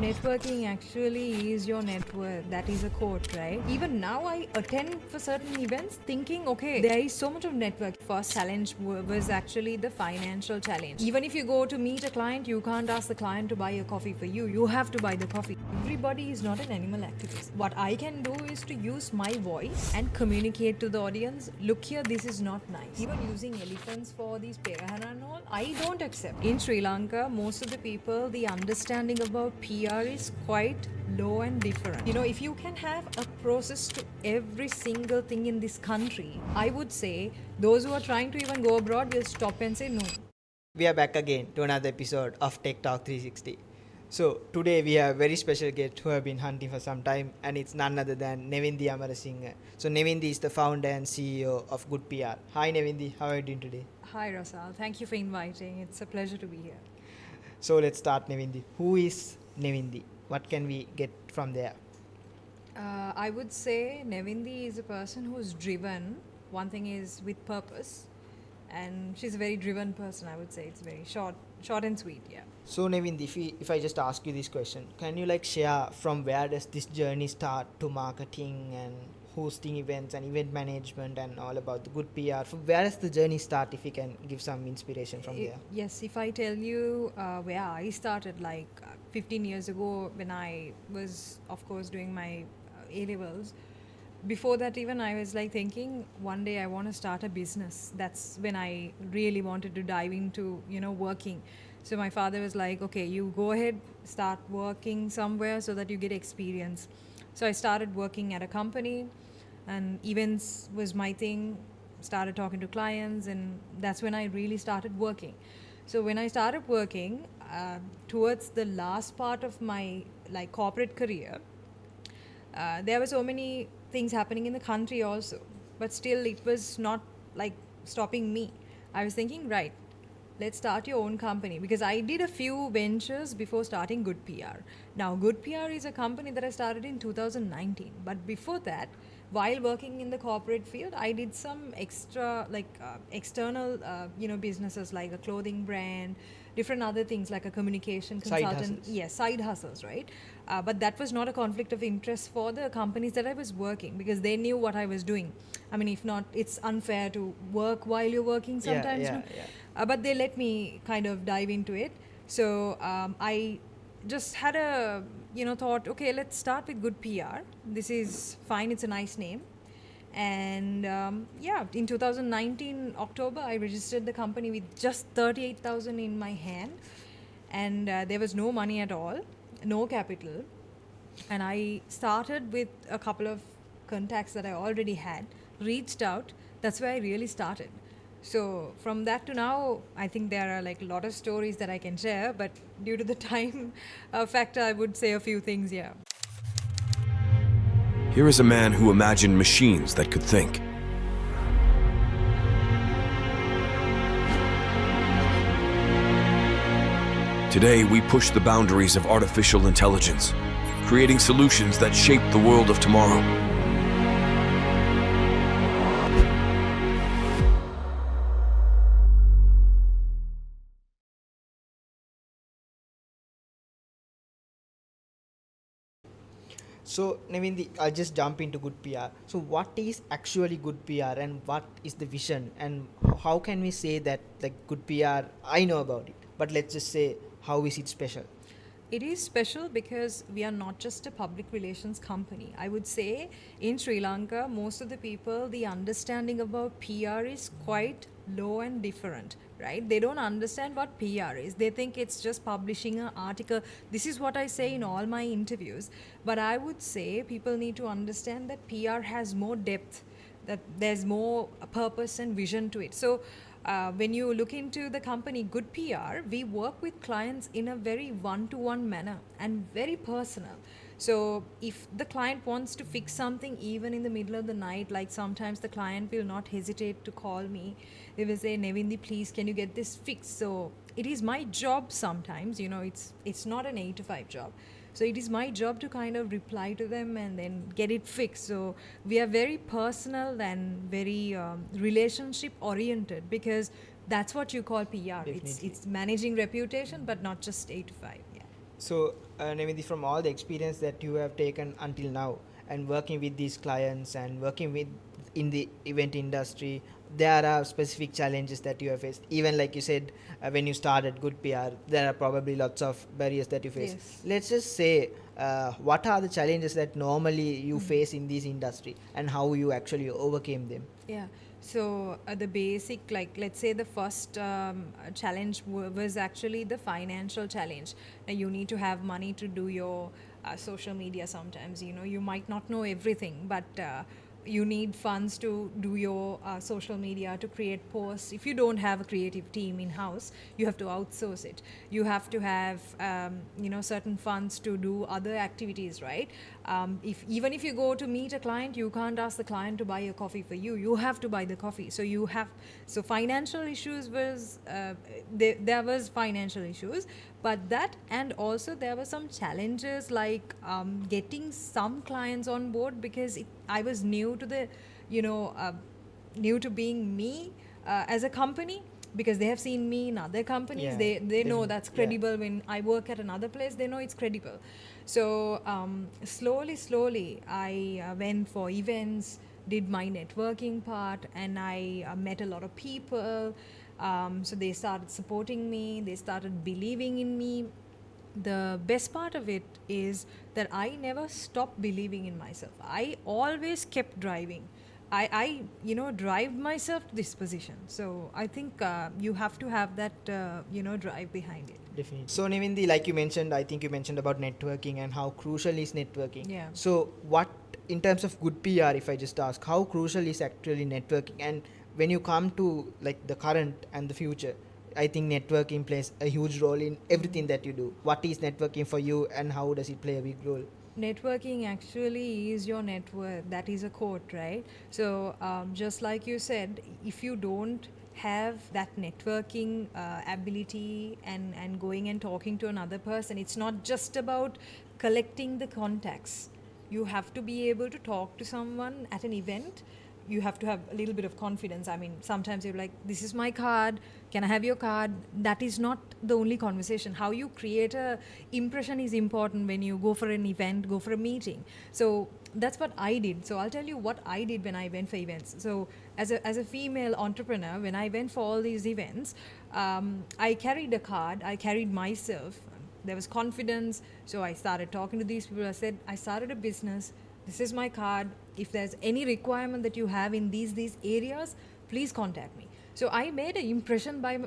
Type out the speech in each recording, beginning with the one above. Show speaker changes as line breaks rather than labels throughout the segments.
Networking actually is your net worth. That is a quote, right? Even now, I attend for certain events thinking, okay, there is so much of network. First challenge was actually the financial challenge. Even if you go to meet a client, you can't ask the client to buy a coffee for you. You have to buy the coffee. Everybody is not an animal activist. What I can do is to use my voice and communicate to the audience, look here, this is not nice. Even using elephants for these Perahana and all, I don't accept. In Sri Lanka, most of the people, the understanding about PR is quite low and different. If you can have a process to every single thing in this country, I would say those who are trying to even go abroad will stop and say no.
We are back again to another episode of Tech Talk 360. So today we have a very special guest who have been hunting for some time, and it's none other than Nevindee Amarasinghe. So Nevindee is the founder and CEO of GoodPR. Hi Nevindee, how are you doing today?
Hi Rasal, thank you for inviting. It's a pleasure to be here.
So let's start Nevindee. Who is Nevindee? What can we get from there?
I would say Nevindee is a person who's driven. One thing is with purpose, and she's a very driven person. I would say it's very short and sweet. Yeah.
So Nevindee, if I just ask you this question, can you share from where does this journey start to marketing and hosting events and event management and all about the good PR? From where does the journey start? If you can give some inspiration from there.
Yes, if I tell you where I started, 15 years ago, when I was, of course, doing my A levels. Before that, even I was thinking one day I want to start a business. That's when I really wanted to dive into working. So my father was like, okay, you go ahead, start working somewhere so that you get experience. So I started working at a company, and events was my thing. Started talking to clients, and that's when I really started working. So when I started working, towards the last part of my corporate career, there were so many things happening in the country also, but still it was not stopping me. I was thinking, right, let's start your own company, because I did a few ventures before starting GoodPR. Now GoodPR is a company that I started in 2019, but before that, while working in the corporate field, I did some extra external businesses, like a clothing brand, different other things, like a communication
Side
consultant.
hustles.
Yes, side hustles, right? But that was not a conflict of interest for the companies that I was working, because they knew what I was doing. I mean, if not, it's unfair to work while you're working sometimes.
Yeah,
No?
yeah.
But they let me kind of dive into it. So I just had a thought, okay, let's start with GoodPR. This is fine, it's a nice name. And in 2019 October, I registered the company with just 38,000 in my hand, and there was no money at all, no capital. And I started with a couple of contacts that I already had, reached out. That's where I really started. So from that to now, I think there are a lot of stories that I can share, but due to the time factor, I would say a few things. Yeah.
Here is a man who imagined machines that could think. Today, we push the boundaries of artificial intelligence, creating solutions that shape the world of tomorrow.
So Nevindee, I'll just jump into good PR. So what is actually good PR and what is the vision, and how can we say that good PR, I know about it, but let's just say how is it special?
It is special because we are not just a public relations company. I would say in Sri Lanka, most of the people, the understanding about PR is quite low and different, right? They don't understand what PR is. They think it's just publishing an article. This is what I say in all my interviews. But I would say people need to understand that PR has more depth, that there's more purpose and vision to it. So when you look into the company GoodPR, we work with clients in a very one-to-one manner and very personal. So if the client wants to fix something even in the middle of the night, like sometimes the client will not hesitate to call me. They will say, Nevindee, please, can you get this fixed? So it is my job sometimes, it's not an 8 to 5 job. So it is my job to kind of reply to them and then get it fixed. So we are very personal and very relationship oriented, because that's what you call PR.
Definitely.
It's managing reputation, but not just 8 to 5. Yeah.
So, Nevindee, from all the experience that you have taken until now and working with these clients and working with in the event industry, there are specific challenges that you have faced. Even like you said, when you started GoodPR, there are probably lots of barriers that you face.
Yes.
Let's just say, what are the challenges that normally you face in this industry and how you actually overcame them?
Yeah. So the basic, like let's say the first challenge was actually the financial challenge. Now you need to have money to do your social media. Sometimes you might not know everything, but you need funds to do your social media, to create posts. If you don't have a creative team in house, you have to outsource it. You have to have certain funds to do other activities, right? If even if you go to meet a client, you can't ask the client to buy a coffee for you. You have to buy the coffee. So financial issues was there was financial issues, but that, and also there were some challenges like getting some clients on board, because I was new to the new to being me as a company, because they have seen me in other companies.
Yeah,
They know
definitely.
that's
Yeah.
credible. When I work at another place, they know it's credible. So slowly I went for events, did my networking part, and I met a lot of people. So they started supporting me, they started believing in me. The best part of it is that I never stopped believing in myself. I always kept driving. I drive myself to this position. So I think you have to have that, drive behind it.
Definitely. So, Nevindee, like you mentioned, I think you mentioned about networking and how crucial is networking.
Yeah.
So, what, in terms of good PR, if I just ask, how crucial is actually networking? And when you come to like the current and the future, I think networking plays a huge role in everything that you do. What is networking for you, and how does it play a big role?
Networking actually is your net worth. That is a quote, right? So just like you said, if you don't have that networking ability and going and talking to another person, it's not just about collecting the contacts. You have to be able to talk to someone at an event. You have to have a little bit of confidence. I mean, sometimes you're like, this is my card, can I have your card? That is not the only conversation. How you create a impression is important when you go for an event, go for a meeting. So that's what I did. So I'll tell you what I did when I went for events. So as a female entrepreneur, when I went for all these events, I carried a card, I carried myself. There was confidence. So I started talking to these people. I said, I started a business, this is my card. If there's any requirement that you have in these areas, please contact me. So I made an impression by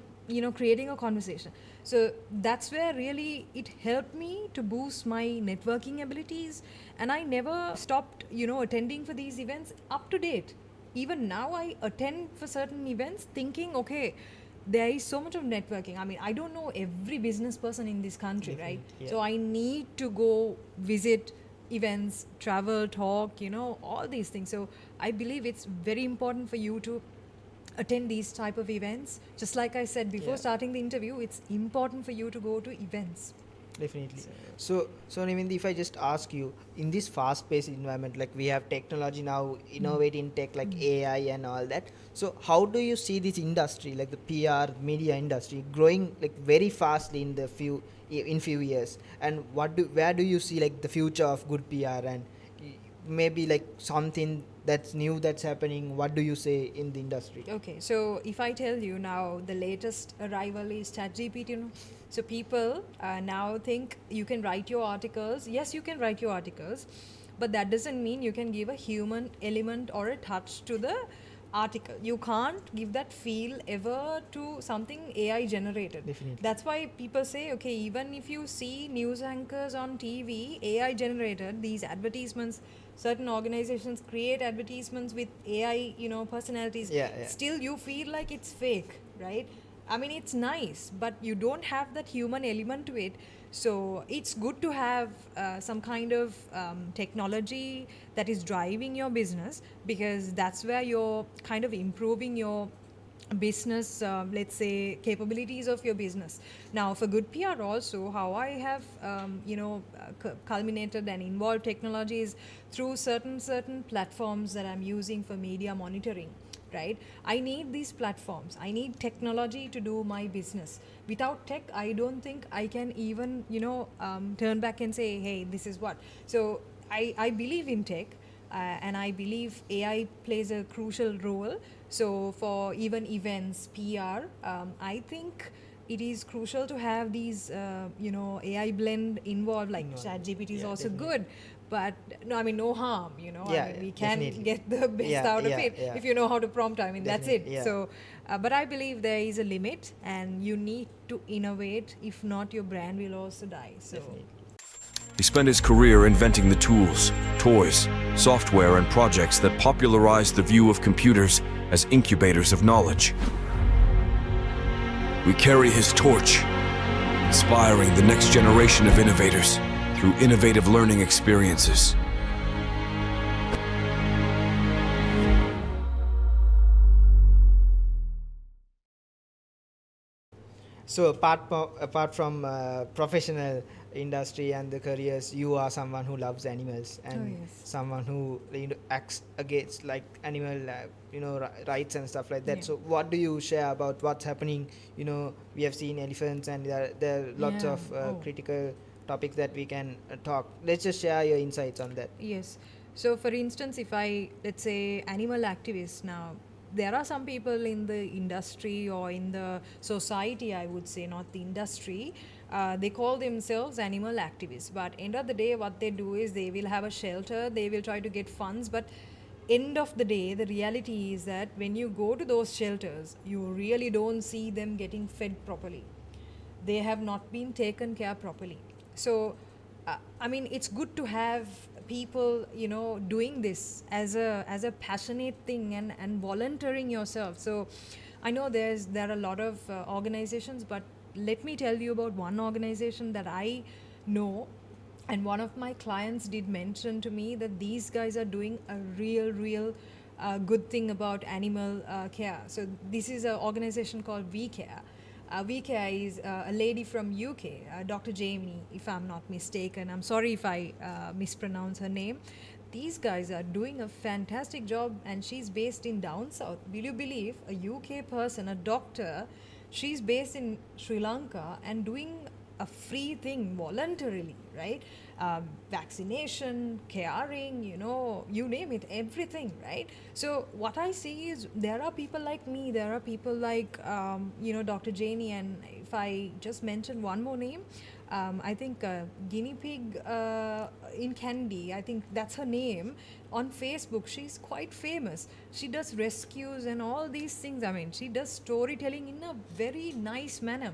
creating a conversation. So that's where really it helped me to boost my networking abilities. And I never stopped attending for these events, up to date. Even now I attend for certain events thinking, okay, there is so much of networking. I mean, I don't know every business person in this country, right?
Yeah.
So I need to go visit events, travel, talk, all these things. So I believe it's very important for you to attend these type of events. Just like I said before,
Yeah.
starting the interview, it's important for you to go to events.
Definitely. So Nevindee, if I just ask you, in this fast-paced environment, like we have technology now, innovating tech like AI and all that. So how do you see this industry, like the PR media industry, growing like very fastly in few years? And where do you see like the future of good PR, and maybe like something that's new that's happening? What do you say in the industry?
Okay, so if I tell you now, the latest arrival is ChatGPT. So people now think you can write your articles. Yes, you can write your articles, but that doesn't mean you can give a human element or a touch to the article. You can't give that feel ever to something AI generated.
Definitely.
That's why people say, okay, even if you see news anchors on TV, AI generated, these advertisements, certain organizations create advertisements with AI, personalities.
Yeah, yeah.
Still, you feel like it's fake, right? I mean, it's nice, but you don't have that human element to it. So it's good to have some kind of technology that is driving your business, because that's where you're kind of improving your business, let's say, capabilities of your business. Now for good PR also, how I have culminated and involved technologies through certain platforms that I'm using for media monitoring, right? I need these platforms. I need technology to do my business. Without tech, I don't think I can even, turn back and say, hey, this is what. So I believe in tech, and I believe AI plays a crucial role. So for even events, PR, I think it is crucial to have these, AI blend involved. Like ChatGPT is
Yeah,
also
definitely.
good, but no, I mean, no harm.
Yeah,
We can
definitely.
get the best out of it
Yeah.
if you know how to prompt. I mean, that's it.
Definitely, yeah.
So, but I believe there is a limit, and you need to innovate. If not, your brand will also die. So.
Definitely.
He spent his career inventing the tools, toys, software, and projects that popularized the view of computers as incubators of knowledge. We carry his torch, inspiring the next generation of innovators through innovative learning experiences.
So apart from professional industry and the careers, you are someone who loves animals and
Yes.
someone who acts against like animal rights and stuff like that.
Yeah.
So what do you share about what's happening? We have seen elephants and there are lots
Yeah.
of
Oh.
critical topics that we can talk. Let's just share your insights on that.
Yes. So, for instance, if let's say, animal activists now, there are some people in the industry or in the society, I would say, not the industry, they call themselves animal activists. But end of the day, what they do is they will have a shelter, they will try to get funds, but end of the day, the reality is that when you go to those shelters, you really don't see them getting fed properly. They have not been taken care properly. So I mean, it's good to have people doing this as a passionate thing, and volunteering yourself. So I know there are a lot of organizations, but let me tell you about one organization that I know, and one of my clients did mention to me that these guys are doing a real good thing about animal care. So this is an organization called We Care. Vika is a lady from UK, Dr. Jamie, if I'm not mistaken. I'm sorry if I mispronounce her name. These guys are doing a fantastic job, and she's based in down south. Will you believe a UK person, a doctor, she's based in Sri Lanka and doing a free thing voluntarily, right? Vaccination, caring, you name it, everything, right? So what I see is there are people like me, there are people like Dr. Janie, and if I just mention one more name, I think guinea pig in Candy, I think that's her name. On Facebook, she's quite famous. She does rescues and all these things. I mean, she does storytelling in a very nice manner.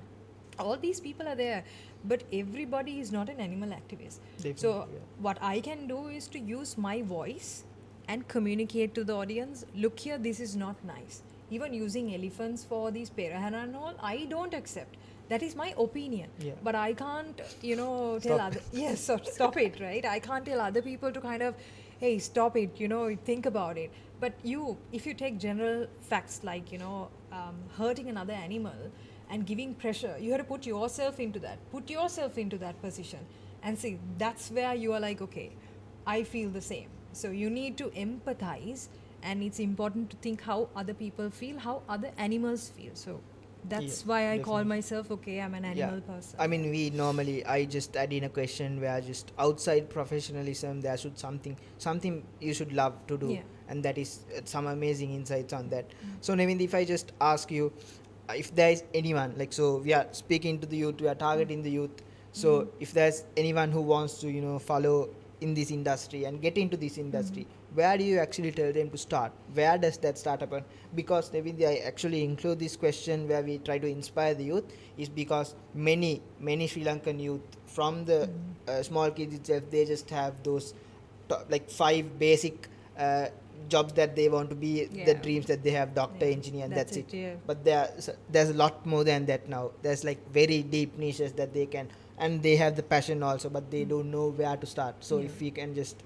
All these people are there, but everybody is not an animal activist. So
Definitely, yeah.
what I can do is to use my voice and communicate to the audience, look here, this is not nice. Even using elephants for these parahana and all, I don't accept. That is my opinion.
Yeah.
But I can't tell
Stop.
other yes, so stop it, right? I can't tell other people to kind of, hey, stop it, think about it. But if you take general facts like hurting another animal and giving pressure, you have to put yourself into that position, and see, that's where you are like, okay, I feel the same. So you need to empathize, and it's important to think how other people feel, how other animals feel. So that's
Yeah,
why I call
definitely.
myself, okay, I'm an animal person.
I mean, I just add in a question where just outside professionalism, there should something you should love to do,
Yeah.
and that is some amazing insights on that. So, Nevin, if I just ask you, if there is anyone, like, so we are speaking to the youth, we are targeting the youth. So, if there's anyone who wants to, follow in this industry and get into this industry, where do you actually tell them to start? Where does that start happen? Because Nevin, I actually include this question where we try to inspire the youth, is because many Sri Lankan youth from the small kids itself, they just have those like 5 basic jobs that they want to be, the
Yeah.
dreams that they have, doctor,
Yeah,
engineer, and
that's
that's it.
it, yeah.
But there's a lot more than that now. There's like very deep niches that they can, and they have the passion also, but they don't know where to start. So
Yeah.
if we can just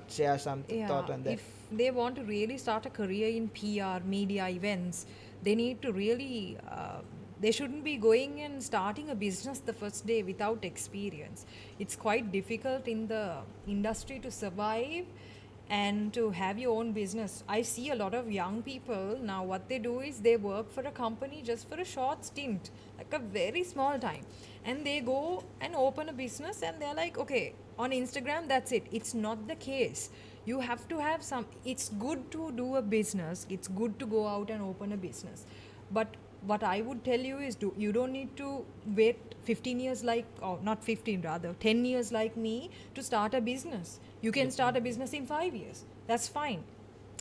share some thought on that.
If they want to really start a career in PR, media, events, they need to really, they shouldn't be going and starting a business the first day without experience. It's quite difficult in the industry to survive and to have your own business. I see a lot of young people now, what they do is they work for a company just for a short stint, like a very small time, and they go and open a business and they're like, okay, on Instagram, that's it. It's not the case. You have to have some, it's good to do a business, it's good to go out and open a business, but what I would tell you is, you don't need to wait 15 years like, or not 15, rather 10 years like me to start a business. You can start a business in 5 years. That's fine.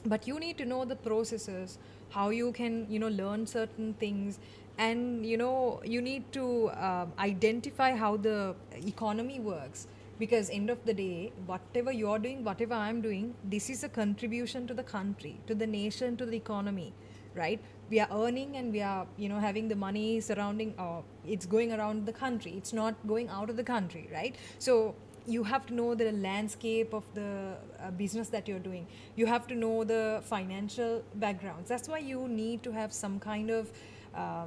But you need to know the processes, how you can, learn certain things, and, you need to identify how the economy works. Because end of the day, whatever you're doing, whatever I'm doing, this is a contribution to the country, to the nation, to the economy, right? We are earning and we are, having the money surrounding, or it's going around the country, it's not going out of the country, right? So you have to know the landscape of the business that you're doing. You have to know the financial backgrounds. That's why you need to have some kind of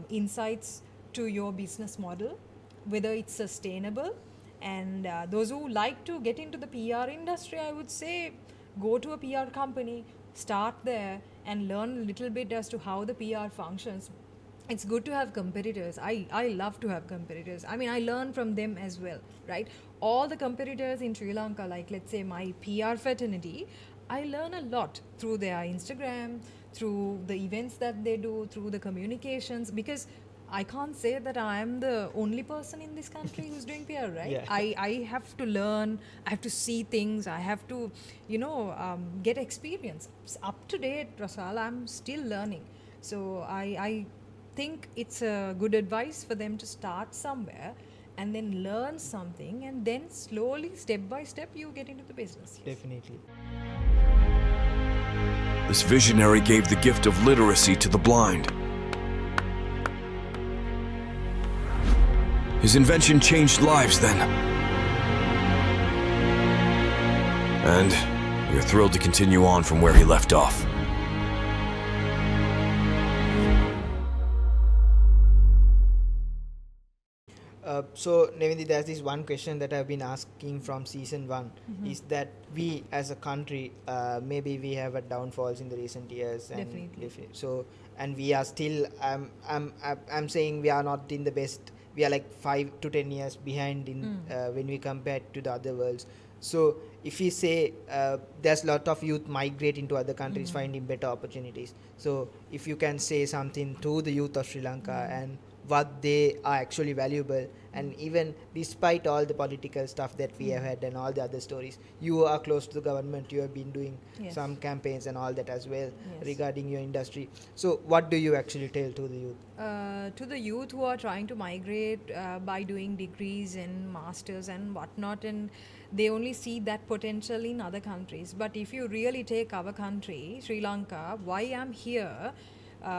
insights to your business model, whether it's sustainable. And those who like to get into the PR industry, I would say go to a PR company, start there, and learn a little bit as to how the PR functions. It's good to have competitors. I love to have competitors. I mean, I learn from them as well, right? All the competitors in Sri Lanka, like let's say my PR fraternity, I learn a lot through their Instagram, through the events that they do, through the communications, because I can't say that I am the only person in this country who's doing PR, right?
Yeah.
I have to learn, I have to see things, I have to, get experience. Up to date, Rasal, I'm still learning. So I think it's a good advice for them to start somewhere and then learn something, and then slowly, step by step, you get into the business. Yes.
Definitely.
This visionary gave the gift of literacy to the blind. His invention changed lives then. And we're thrilled to continue on from where he left off.
So Nevindee, there's this one question that I've been asking from season one, is that we as a country, maybe we have a downfalls in the recent years, and
Definitely.
so, and we are still, I'm saying we are not in the best. We are like 5 to 10 years behind in when we compare to the other worlds. So if we say there's a lot of youth migrate into other countries finding better opportunities, so if you can say something to the youth of Sri Lanka and what they are actually valuable, and even despite all the political stuff that we have had and all the other stories, you are close to the government, you have been doing some campaigns and all that as well regarding your industry. So what do you actually tell to the youth?
To the youth who are trying to migrate by doing degrees and masters and whatnot, and they only see that potential in other countries. But if you really take our country, Sri Lanka, why I'm here,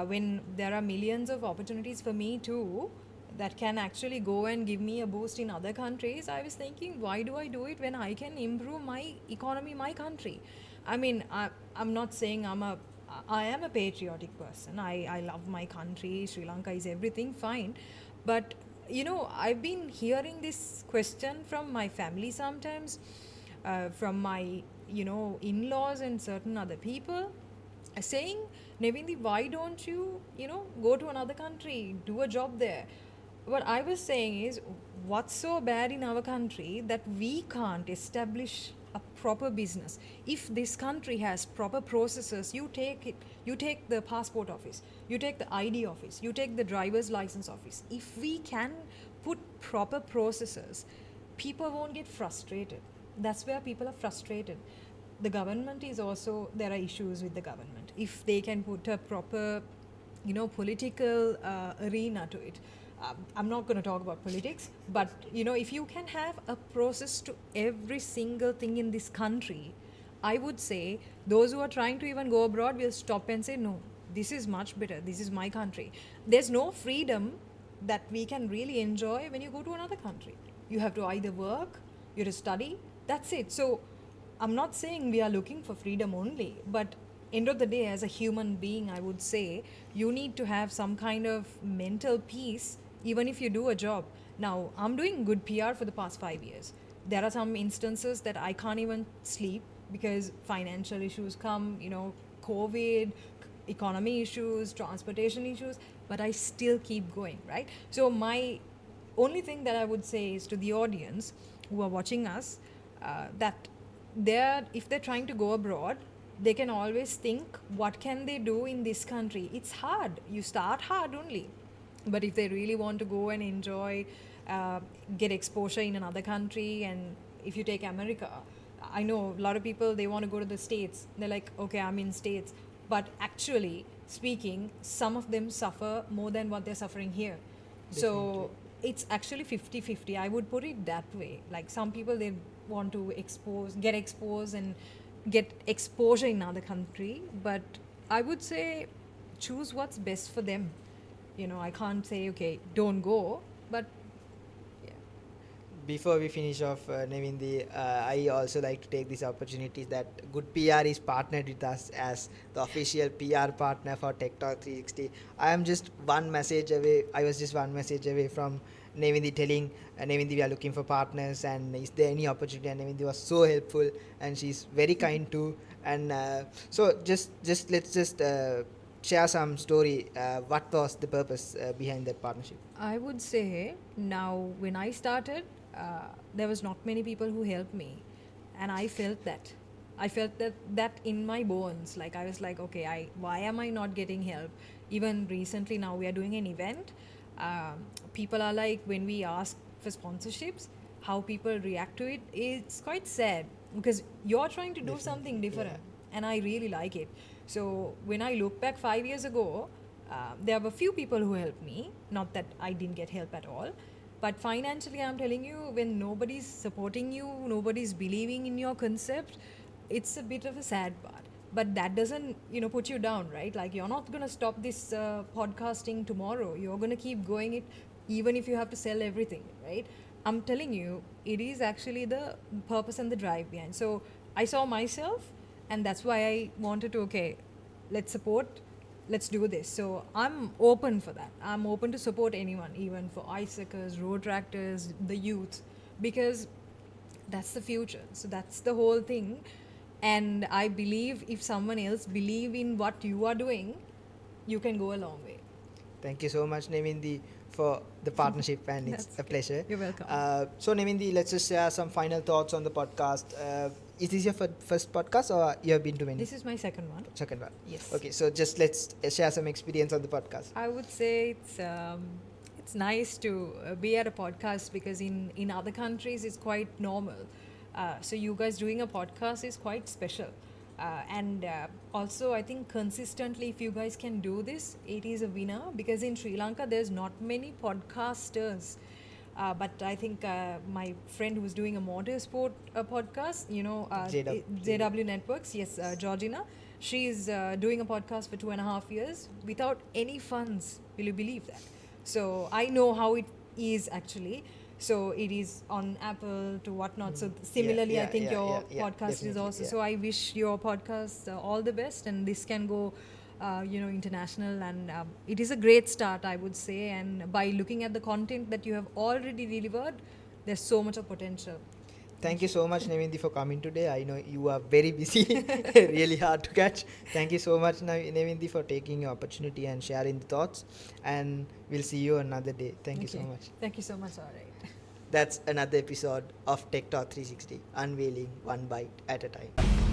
when there are millions of opportunities for me too, that can actually go and give me a boost in other countries, I was thinking, why do I do it when I can improve my economy, my country? I mean, I'm not saying I am a patriotic person. I love my country. Sri Lanka is everything, fine. But, I've been hearing this question from my family sometimes, from my, in-laws and certain other people, saying, Nevindee, why don't you, go to another country, do a job there? What I was saying is, what's so bad in our country that we can't establish a proper business? If this country has proper processes, you take the passport office, you take the ID office, you take the driver's license office. If we can put proper processes, people won't get frustrated. That's where people are frustrated. The government is also, there are issues with the government. If they can put a proper, political arena to it. I'm not going to talk about politics, but if you can have a process to every single thing in this country, I would say those who are trying to even go abroad will stop and say, no, this is much better. This is my country. There's no freedom that we can really enjoy when you go to another country. You have to either work, you have to study, that's it. So I'm not saying we are looking for freedom only, but end of the day, as a human being, I would say you need to have some kind of mental peace even if you do a job. Now, I'm doing good PR for the past 5 years. There are some instances that I can't even sleep because financial issues come, COVID, economy issues, transportation issues, but I still keep going, right? So my only thing that I would say is to the audience who are watching us, that if they're trying to go abroad, they can always think, what can they do in this country? It's hard. You start hard only. But if they really want to go and enjoy, get exposure in another country, and if you take America, I know a lot of people, they want to go to the States. They're like, okay, I'm in States. But actually speaking, some of them suffer more than what they're suffering here. So it's actually 50-50. I would put it that way. Like some people, they want to get exposed and get exposure in another country. But I would say choose what's best for them. I can't say, okay, don't go. But
Before we finish off, Nevindee, I also like to take this opportunity that GoodPR is partnered with us as the official PR partner for Tech Talk 360. I am just one message away. I was just one message away from Nevindee telling Nevindee we are looking for partners and is there any opportunity, and Nevindee was so helpful and she's very kind too. And so just let's just share some story. What was the purpose behind that partnership?
I would say now when I started, there was not many people who helped me, and I felt that. I felt that in my bones. Like I was like, okay, why am I not getting help? Even recently, now we are doing an event. People are like, when we ask for sponsorships, how people react to it, it's quite sad because you're trying to do
Definitely,
something different,
yeah.
and I really like it. So when I look back 5 years ago, there were few people who helped me. Not that I didn't get help at all, but financially, I'm telling you, when nobody's supporting you, nobody's believing in your concept, it's a bit of a sad part. But that doesn't, put you down, right? Like you're not going to stop this podcasting tomorrow. You're going to keep going it, even if you have to sell everything, right? I'm telling you, it is actually the purpose and the drive behind. So I saw myself, and that's why I wanted to, okay, let's support, let's do this. So I'm open for that. I'm open to support anyone, even for icycles, road tractors, the youth, because that's the future. So that's the whole thing. And I believe if someone else believe in what you are doing, you can go a long way.
Thank you so much, Nevindee, for the partnership, and it's
That's
a pleasure.
You're welcome.
So, Nevindee, let's just share some final thoughts on the podcast. Is this your first podcast, or you have been to many?
This is my second one.
Second one.
Yes.
Okay, so just let's share some experience on the podcast.
I would say it's nice to be at a podcast because in other countries it's quite normal. So you guys doing a podcast is quite special. And also I think consistently, if you guys can do this, it is a winner, because in Sri Lanka there's not many podcasters. But I think my friend who's doing a motorsport podcast, ZW Networks, yes, Georgina, she's doing a podcast for 2.5 years without any funds. Will you believe that? So I know how it is actually. So it is on Apple to whatnot. So similarly, I think your podcast is also. So I wish your podcast all the best, and this can go, international. And it is a great start, I would say. And by looking at the content that you have already delivered, there's so much of potential.
Thank you so much, Nevindee, for coming today. I know you are very busy, really hard to catch. Thank you so much, Nevindee, for taking your opportunity and sharing the thoughts. And we'll see you another day. Thank you so much.
Thank you so much. All right.
That's another episode of Tech Talk 360, unveiling one bite at a time.